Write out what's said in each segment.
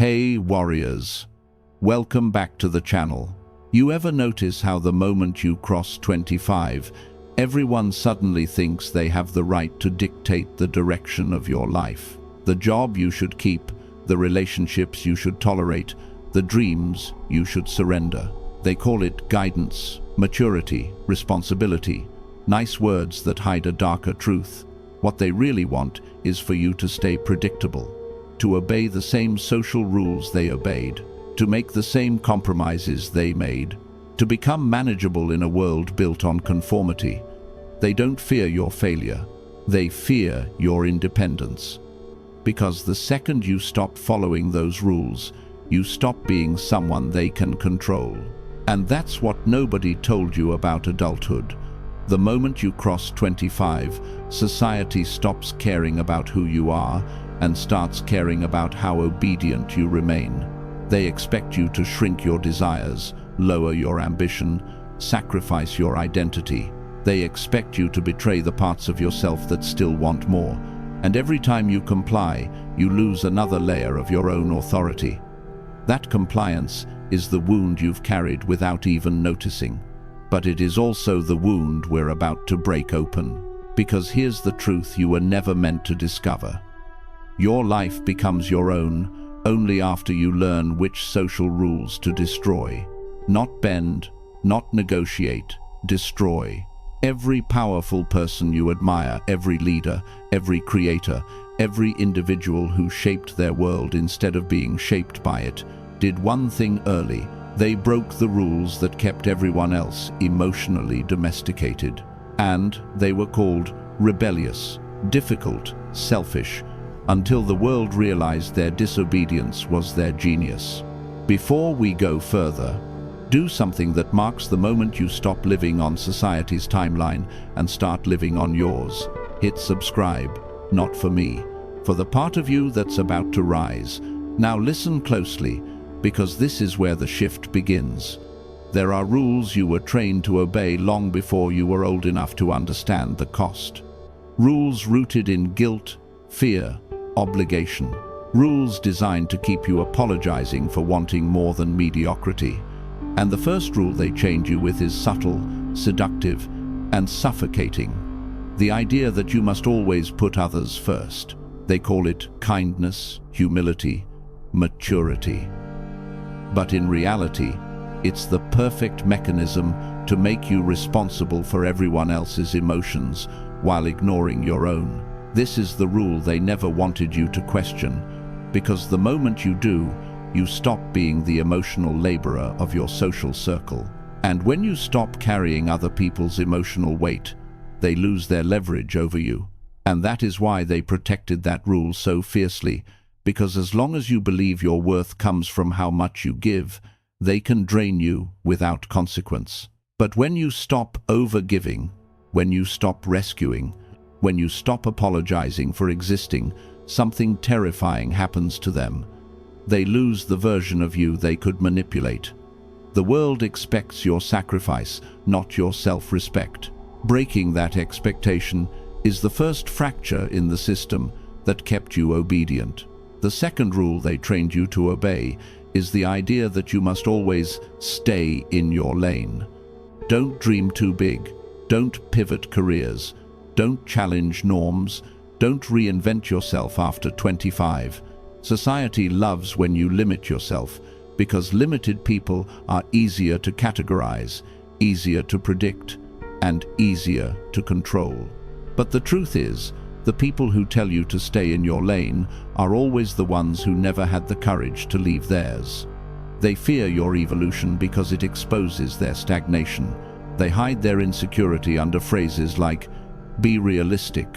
Hey warriors, welcome back to the channel. You ever notice how the moment you cross 25, everyone suddenly thinks they have the right to dictate the direction of your life? The job you should keep, the relationships you should tolerate, the dreams you should surrender. They call it guidance, maturity, responsibility. Nice words that hide a darker truth. What they really want is for you to stay predictable, to obey the same social rules they obeyed, to make the same compromises they made, to become manageable in a world built on conformity. They don't fear your failure, they fear your independence. Because the second you stop following those rules, you stop being someone they can control. And that's what nobody told you about adulthood. The moment you cross 25, society stops caring about who you are and starts caring about how obedient you remain. They expect you to shrink your desires, lower your ambition, sacrifice your identity. They expect you to betray the parts of yourself that still want more. And every time you comply, you lose another layer of your own authority. That compliance is the wound you've carried without even noticing. But it is also the wound we're about to break open. Because here's the truth you were never meant to discover. Your life becomes your own only after you learn which social rules to destroy. Not bend, not negotiate, destroy. Every powerful person you admire, every leader, every creator, every individual who shaped their world instead of being shaped by it, did one thing early. They broke the rules that kept everyone else emotionally domesticated. And they were called rebellious, difficult, selfish, until the world realized their disobedience was their genius. Before we go further, do something that marks the moment you stop living on society's timeline and start living on yours. Hit subscribe, not for me, for the part of you that's about to rise. Now listen closely, because this is where the shift begins. There are rules you were trained to obey long before you were old enough to understand the cost. Rules rooted in guilt, fear, obligation. Rules designed to keep you apologizing for wanting more than mediocrity. And the first rule they chained you with is subtle, seductive, and suffocating. The idea that you must always put others first. They call it kindness, humility, maturity. But in reality, it's the perfect mechanism to make you responsible for everyone else's emotions while ignoring your own. This is the rule they never wanted you to question, because the moment you do, you stop being the emotional laborer of your social circle. And when you stop carrying other people's emotional weight, they lose their leverage over you. And that is why they protected that rule so fiercely, because as long as you believe your worth comes from how much you give, they can drain you without consequence. But when you stop over-giving, when you stop rescuing, when you stop apologizing for existing, something terrifying happens to them. They lose the version of you they could manipulate. The world expects your sacrifice, not your self-respect. Breaking that expectation is the first fracture in the system that kept you obedient. The second rule they trained you to obey is the idea that you must always stay in your lane. Don't dream too big. Don't pivot careers. Don't challenge norms. Don't reinvent yourself after 25. Society loves when you limit yourself, because limited people are easier to categorize, easier to predict, and easier to control. But the truth is, the people who tell you to stay in your lane are always the ones who never had the courage to leave theirs. They fear your evolution because it exposes their stagnation. They hide their insecurity under phrases like, "Be realistic,"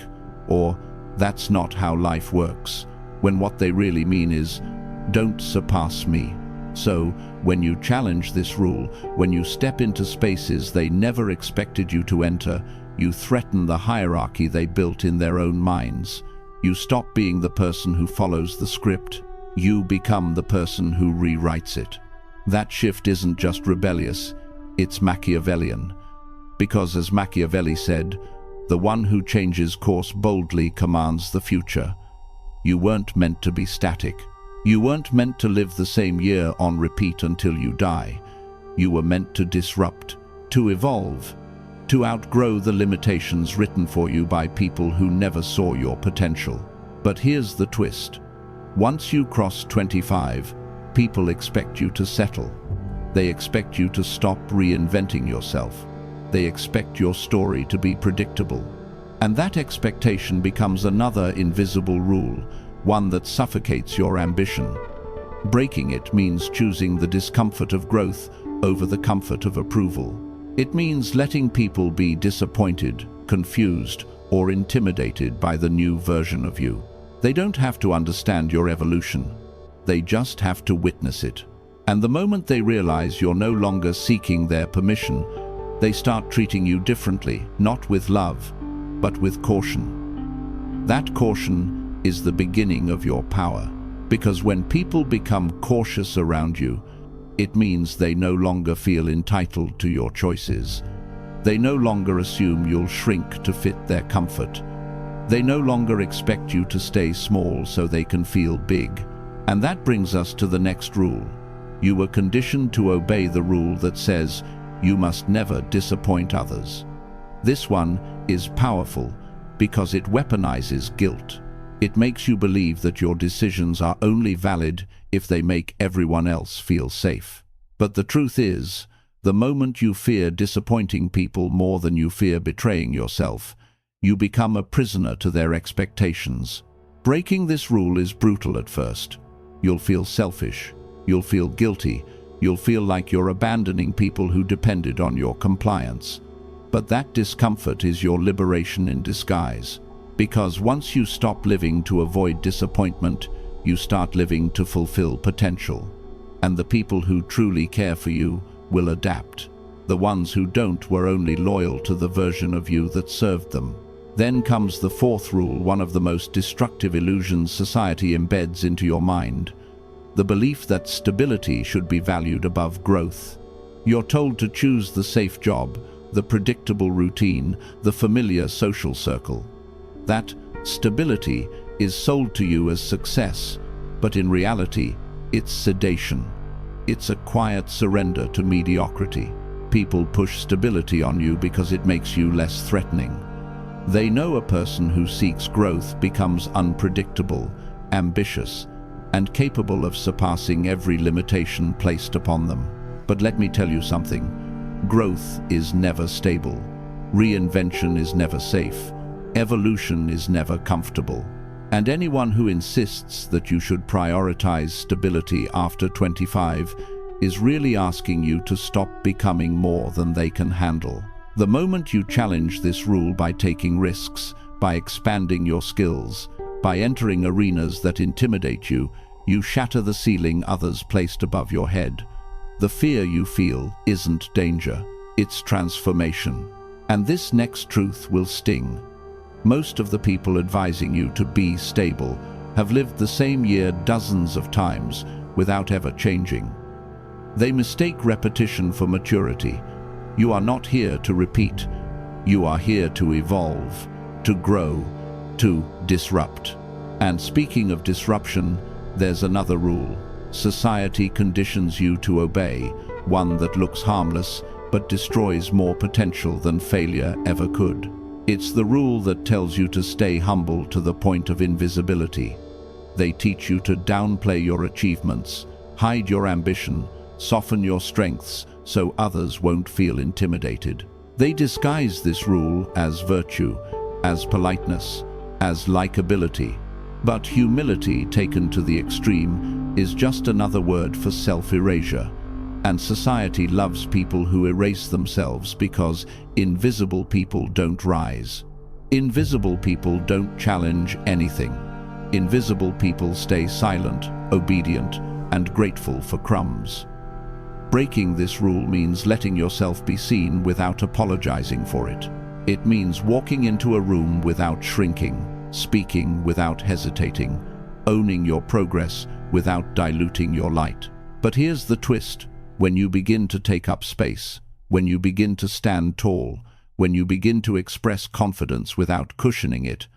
or "That's not how life works," when what they really mean is, "Don't surpass me." So, when you challenge this rule, when you step into spaces they never expected you to enter, you threaten the hierarchy they built in their own minds. You stop being the person who follows the script. You become the person who rewrites it. That shift isn't just rebellious, it's Machiavellian. Because as Machiavelli said, "The one who changes course boldly commands the future." You weren't meant to be static. You weren't meant to live the same year on repeat until you die. You were meant to disrupt, to evolve, to outgrow the limitations written for you by people who never saw your potential. But here's the twist. Once you cross 25, people expect you to settle. They expect you to stop reinventing yourself. They expect your story to be predictable. And that expectation becomes another invisible rule, one that suffocates your ambition. Breaking it means choosing the discomfort of growth over the comfort of approval. It means letting people be disappointed, confused, or intimidated by the new version of you. They don't have to understand your evolution. They just have to witness it. And the moment they realize you're no longer seeking their permission, they start treating you differently, not with love, but with caution. That caution is the beginning of your power, because when people become cautious around you, it means they no longer feel entitled to your choices. They no longer assume you'll shrink to fit their comfort. They no longer expect you to stay small so they can feel big. And that brings us to the next rule. You were conditioned to obey the rule that says you must never disappoint others. This one is powerful because it weaponizes guilt. It makes you believe that your decisions are only valid if they make everyone else feel safe. But the truth is, the moment you fear disappointing people more than you fear betraying yourself, you become a prisoner to their expectations. Breaking this rule is brutal at first. You'll feel selfish. You'll feel guilty. You'll feel like you're abandoning people who depended on your compliance. But that discomfort is your liberation in disguise. Because once you stop living to avoid disappointment, you start living to fulfill potential. And the people who truly care for you will adapt. The ones who don't were only loyal to the version of you that served them. Then comes the fourth rule, one of the most destructive illusions society embeds into your mind. The belief that stability should be valued above growth. You're told to choose the safe job, the predictable routine, the familiar social circle. That stability is sold to you as success, but in reality, it's sedation. It's a quiet surrender to mediocrity. People push stability on you because it makes you less threatening. They know a person who seeks growth becomes unpredictable, ambitious, and capable of surpassing every limitation placed upon them. But let me tell you something. Growth is never stable. Reinvention is never safe. Evolution is never comfortable. And anyone who insists that you should prioritize stability after 25 is really asking you to stop becoming more than they can handle. The moment you challenge this rule by taking risks, by expanding your skills, by entering arenas that intimidate you, you shatter the ceiling others placed above your head. The fear you feel isn't danger, it's transformation. And this next truth will sting. Most of the people advising you to be stable have lived the same year dozens of times without ever changing. They mistake repetition for maturity. You are not here to repeat. You are here to evolve, to grow, to disrupt. And speaking of disruption, there's another rule. Society conditions you to obey, one that looks harmless but destroys more potential than failure ever could. It's the rule that tells you to stay humble to the point of invisibility. They teach you to downplay your achievements, hide your ambition, soften your strengths so others won't feel intimidated. They disguise this rule as virtue, as politeness, as likability. But humility taken to the extreme is just another word for self-erasure. And society loves people who erase themselves because invisible people don't rise. Invisible people don't challenge anything. Invisible people stay silent, obedient, and grateful for crumbs. Breaking this rule means letting yourself be seen without apologizing for it. It means walking into a room without shrinking, speaking without hesitating, owning your progress without diluting your light. But here's the twist. When you begin to take up space, when you begin to stand tall, when you begin to express confidence without cushioning it,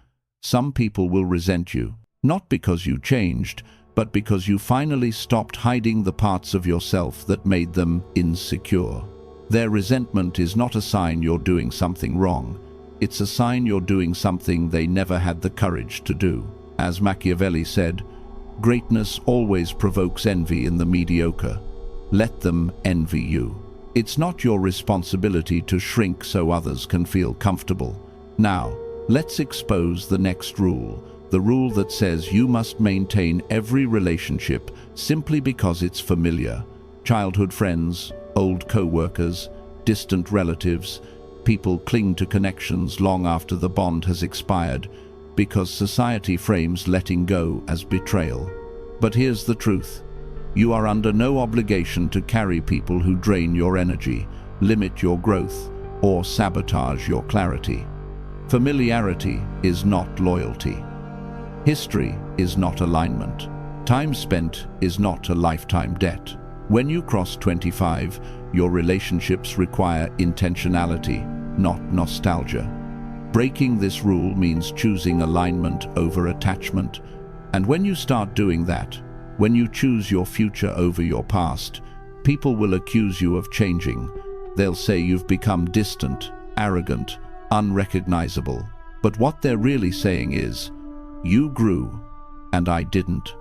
some people will resent you, not because you changed, but because you finally stopped hiding the parts of yourself that made them insecure. Their resentment is not a sign you're doing something wrong. It's a sign you're doing something they never had the courage to do. As Machiavelli said, "Greatness always provokes envy in the mediocre. Let them envy you." It's not your responsibility to shrink so others can feel comfortable. Now, let's expose the next rule, the rule that says you must maintain every relationship simply because it's familiar. Childhood friends, old co-workers, distant relatives, people cling to connections long after the bond has expired because society frames letting go as betrayal. But here's the truth. You are under no obligation to carry people who drain your energy, limit your growth, or sabotage your clarity. Familiarity is not loyalty. History is not alignment. Time spent is not a lifetime debt. When you cross 25, your relationships require intentionality, not nostalgia. Breaking this rule means choosing alignment over attachment. And when you start doing that, when you choose your future over your past, people will accuse you of changing. They'll say you've become distant, arrogant, unrecognizable. But what they're really saying is, you grew, and I didn't.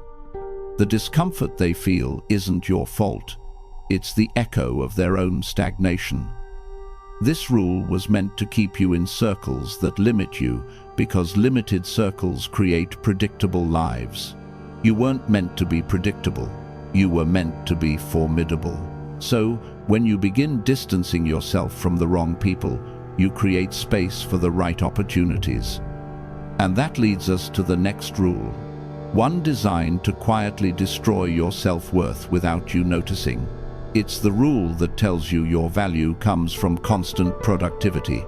The discomfort they feel isn't your fault. It's the echo of their own stagnation. This rule was meant to keep you in circles that limit you, because limited circles create predictable lives. You weren't meant to be predictable. You were meant to be formidable. So, when you begin distancing yourself from the wrong people, you create space for the right opportunities. And that leads us to the next rule, one designed to quietly destroy your self-worth without you noticing. It's the rule that tells you your value comes from constant productivity,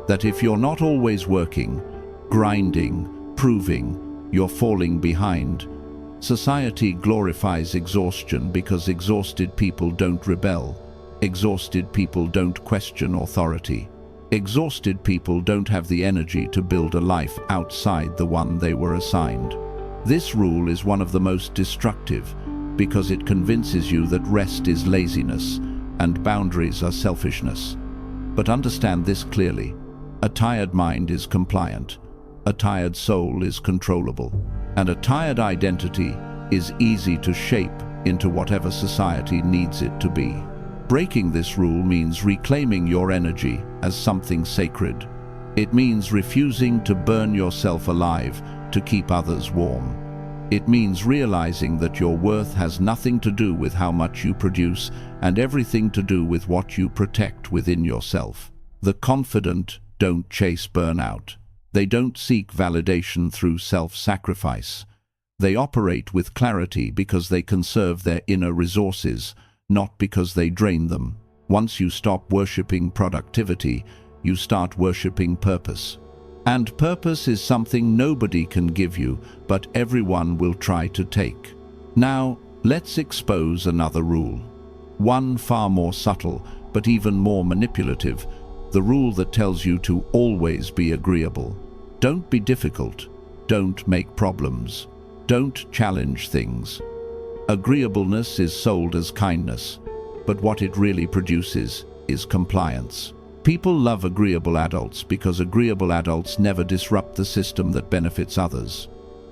that if you're not always working, grinding, proving, you're falling behind. Society glorifies exhaustion because exhausted people don't rebel. Exhausted people don't question authority. Exhausted people don't have the energy to build a life outside the one they were assigned. This rule is one of the most destructive because it convinces you that rest is laziness and boundaries are selfishness. But understand this clearly. A tired mind is compliant. A tired soul is controllable. And a tired identity is easy to shape into whatever society needs it to be. Breaking this rule means reclaiming your energy as something sacred. It means refusing to burn yourself alive to keep others warm. It means realizing that your worth has nothing to do with how much you produce and everything to do with what you protect within yourself. The confident don't chase burnout. They don't seek validation through self-sacrifice. They operate with clarity because they conserve their inner resources, not because they drain them. Once you stop worshipping productivity, you start worshipping purpose. And purpose is something nobody can give you, but everyone will try to take. Now, let's expose another rule. One far more subtle, but even more manipulative. The rule that tells you to always be agreeable. Don't be difficult. Don't make problems. Don't challenge things. Agreeableness is sold as kindness, but what it really produces is compliance. People love agreeable adults because agreeable adults never disrupt the system that benefits others.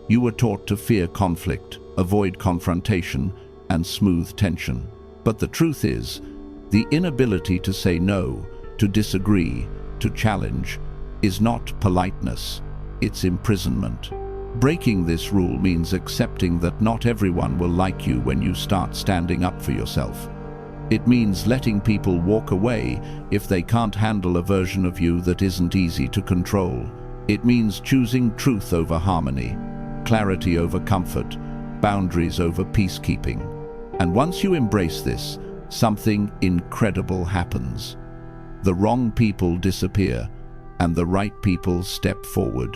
You were taught to fear conflict, avoid confrontation, and smooth tension. But the truth is, the inability to say no, to disagree, to challenge, is not politeness, it's imprisonment. Breaking this rule means accepting that not everyone will like you when you start standing up for yourself. It means letting people walk away if they can't handle a version of you that isn't easy to control. It means choosing truth over harmony, clarity over comfort, boundaries over peacekeeping. And once you embrace this, something incredible happens. The wrong people disappear, and the right people step forward.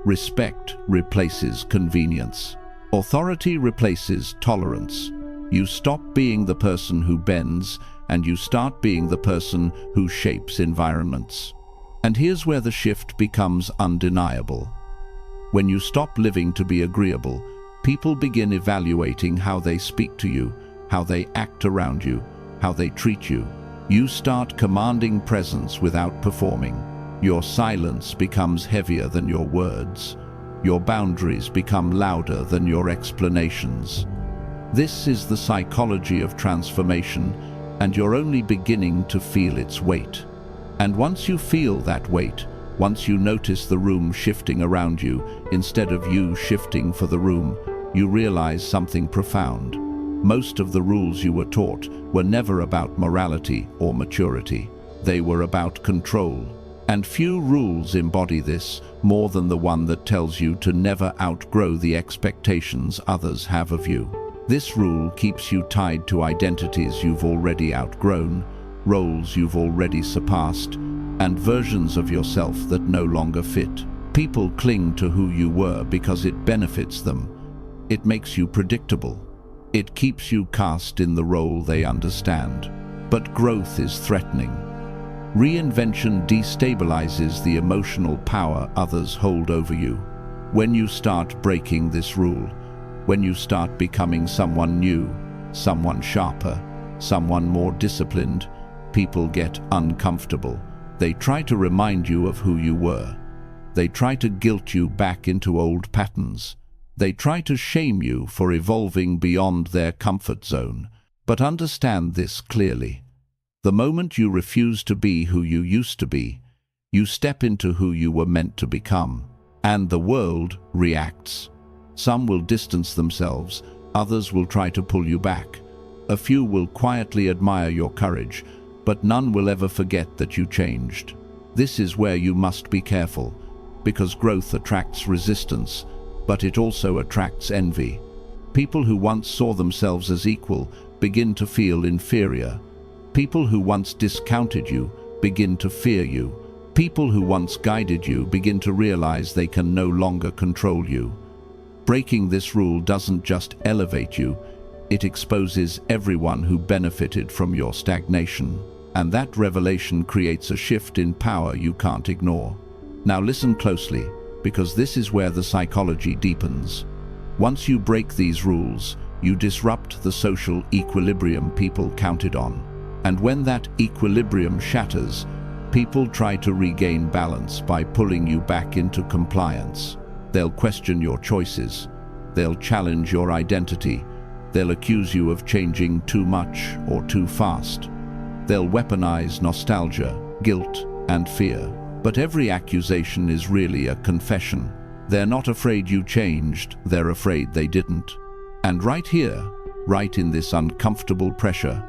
Respect replaces convenience. Authority replaces tolerance. You stop being the person who bends, and you start being the person who shapes environments. And here's where the shift becomes undeniable. When you stop living to be agreeable, People begin evaluating how they speak to you, how they act around you, how they treat you. You start commanding presence without performing. Your silence becomes heavier than your words. Your boundaries become louder than your explanations. This is the psychology of transformation, and you're only beginning to feel its weight. And once you feel that weight, once you notice the room shifting around you instead of you shifting for the room, you realize something profound. Most of the rules you were taught were never about morality or maturity. They were about control. And few rules embody this more than the one that tells you to never outgrow the expectations others have of you. This rule keeps you tied to identities you've already outgrown, roles you've already surpassed, and versions of yourself that no longer fit. People cling to who you were because it benefits them. It makes you predictable. It keeps you cast in the role they understand. But growth is threatening. Reinvention destabilizes the emotional power others hold over you. When you start breaking this rule, when you start becoming someone new, someone sharper, someone more disciplined, people get uncomfortable. They try to remind you of who you were. They try to guilt you back into old patterns. They try to shame you for evolving beyond their comfort zone. But understand this clearly. The moment you refuse to be who you used to be, you step into who you were meant to become. And the world reacts. Some will distance themselves, others will try to pull you back. A few will quietly admire your courage, but none will ever forget that you changed. This is where you must be careful, because growth attracts resistance, but it also attracts envy. People who once saw themselves as equal begin to feel inferior. People who once discounted you begin to fear you. People who once guided you begin to realize they can no longer control you. Breaking this rule doesn't just elevate you, it exposes everyone who benefited from your stagnation. And that revelation creates a shift in power you can't ignore. Now listen closely, because this is where the psychology deepens. Once you break these rules, you disrupt the social equilibrium people counted on. And when that equilibrium shatters, people try to regain balance by pulling you back into compliance. They'll question your choices. They'll challenge your identity. They'll accuse you of changing too much or too fast. They'll weaponize nostalgia, guilt, and fear. But every accusation is really a confession. They're not afraid you changed, they're afraid they didn't. And right here, right in this uncomfortable pressure,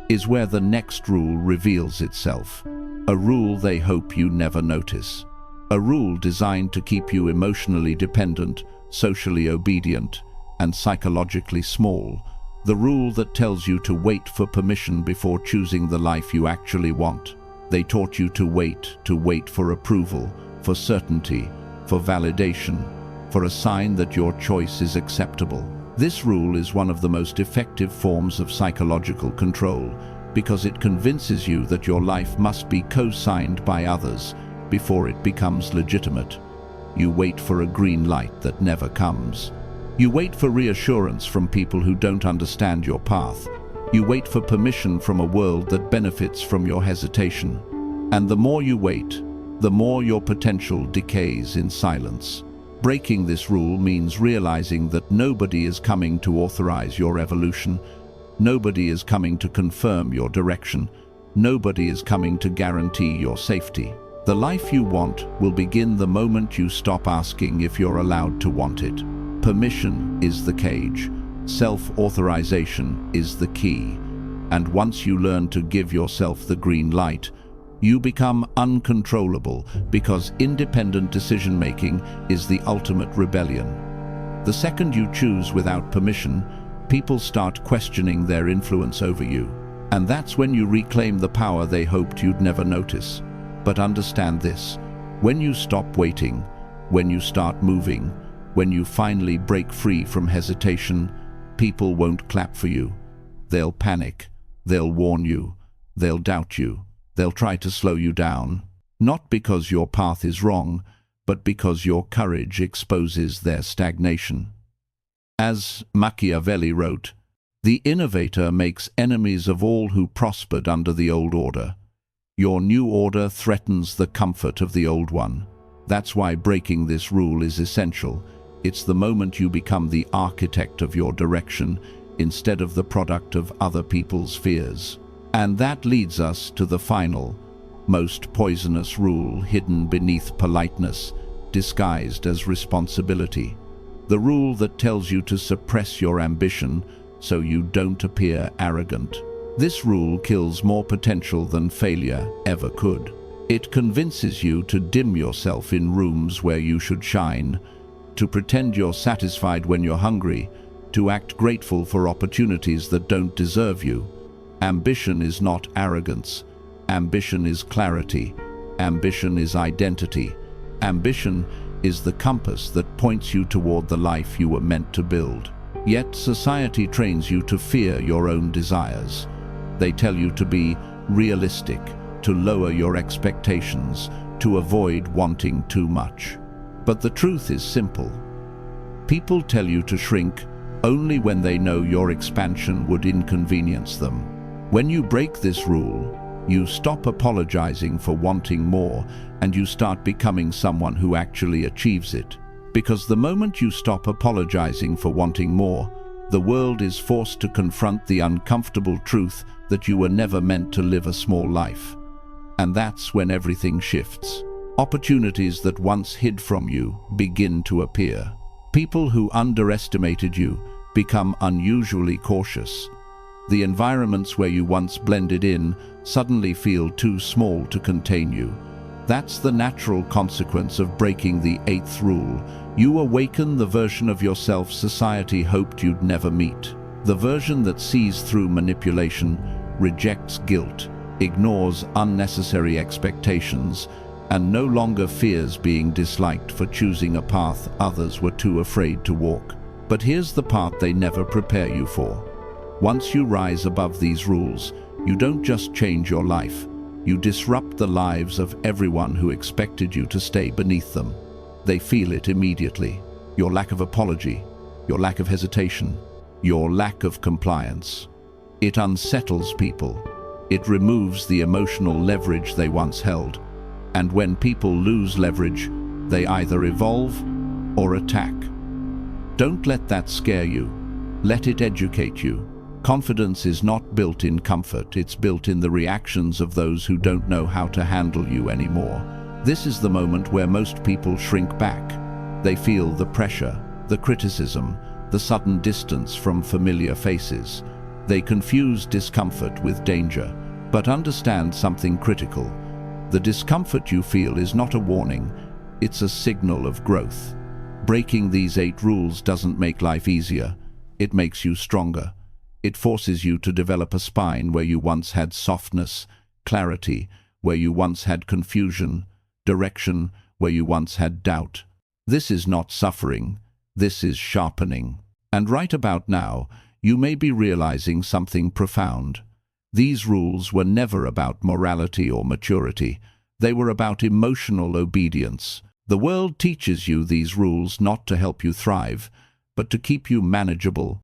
is where the next rule reveals itself. A rule they hope you never notice. A rule designed to keep you emotionally dependent, socially obedient, and psychologically small. The rule that tells you to wait for permission before choosing the life you actually want. They taught you to wait for approval, for certainty, for validation, for a sign that your choice is acceptable. This rule is one of the most effective forms of psychological control because it convinces you that your life must be co-signed by others before it becomes legitimate. You wait for a green light that never comes. You wait for reassurance from people who don't understand your path. You wait for permission from a world that benefits from your hesitation. And the more you wait, the more your potential decays in silence. Breaking this rule means realizing that nobody is coming to authorize your evolution. Nobody is coming to confirm your direction. Nobody is coming to guarantee your safety. The life you want will begin the moment you stop asking if you're allowed to want it. Permission is the cage. Self-authorization is the key. And once you learn to give yourself the green light, you become uncontrollable because independent decision-making is the ultimate rebellion. The second you choose without permission, people start questioning their influence over you. And that's when you reclaim the power they hoped you'd never notice. But understand this, when you stop waiting, when you start moving, when you finally break free from hesitation, people won't clap for you. They'll panic, they'll warn you, they'll doubt you. They'll try to slow you down, not because your path is wrong, but because your courage exposes their stagnation. As Machiavelli wrote, "The innovator makes enemies of all who prospered under the old order. Your new order threatens the comfort of the old one." That's why breaking this rule is essential. It's the moment you become the architect of your direction instead of the product of other people's fears. And that leads us to the final, most poisonous rule hidden beneath politeness, disguised as responsibility. The rule that tells you to suppress your ambition so you don't appear arrogant. This rule kills more potential than failure ever could. It convinces you to dim yourself in rooms where you should shine, to pretend you're satisfied when you're hungry, to act grateful for opportunities that don't deserve you. Ambition is not arrogance. Ambition is clarity. Ambition is identity. Ambition is the compass that points you toward the life you were meant to build. Yet society trains you to fear your own desires. They tell you to be realistic, to lower your expectations, to avoid wanting too much. But the truth is simple. People tell you to shrink only when they know your expansion would inconvenience them. When you break this rule, you stop apologizing for wanting more and you start becoming someone who actually achieves it. Because the moment you stop apologizing for wanting more, the world is forced to confront the uncomfortable truth that you were never meant to live a small life. And that's when everything shifts. Opportunities that once hid from you begin to appear. People who underestimated you become unusually cautious. The environments where you once blended in suddenly feel too small to contain you. That's the natural consequence of breaking the 8th rule. You awaken the version of yourself society hoped you'd never meet. The version that sees through manipulation, rejects guilt, ignores unnecessary expectations, and no longer fears being disliked for choosing a path others were too afraid to walk. But here's the part they never prepare you for. Once you rise above these rules, you don't just change your life. You disrupt the lives of everyone who expected you to stay beneath them. They feel it immediately. Your lack of apology, your lack of hesitation, your lack of compliance. It unsettles people. It removes the emotional leverage they once held. And when people lose leverage, they either evolve or attack. Don't let that scare you. Let it educate you. Confidence is not built in comfort, it's built in the reactions of those who don't know how to handle you anymore. This is the moment where most people shrink back. They feel the pressure, the criticism, the sudden distance from familiar faces. They confuse discomfort with danger, but understand something critical. The discomfort you feel is not a warning, it's a signal of growth. Breaking these 8 rules doesn't make life easier, it makes you stronger. It forces you to develop a spine where you once had softness, clarity, where you once had confusion, direction, where you once had doubt. This is not suffering, this is sharpening. And right about now, you may be realizing something profound. These rules were never about morality or maturity. They were about emotional obedience. The world teaches you these rules not to help you thrive, but to keep you manageable,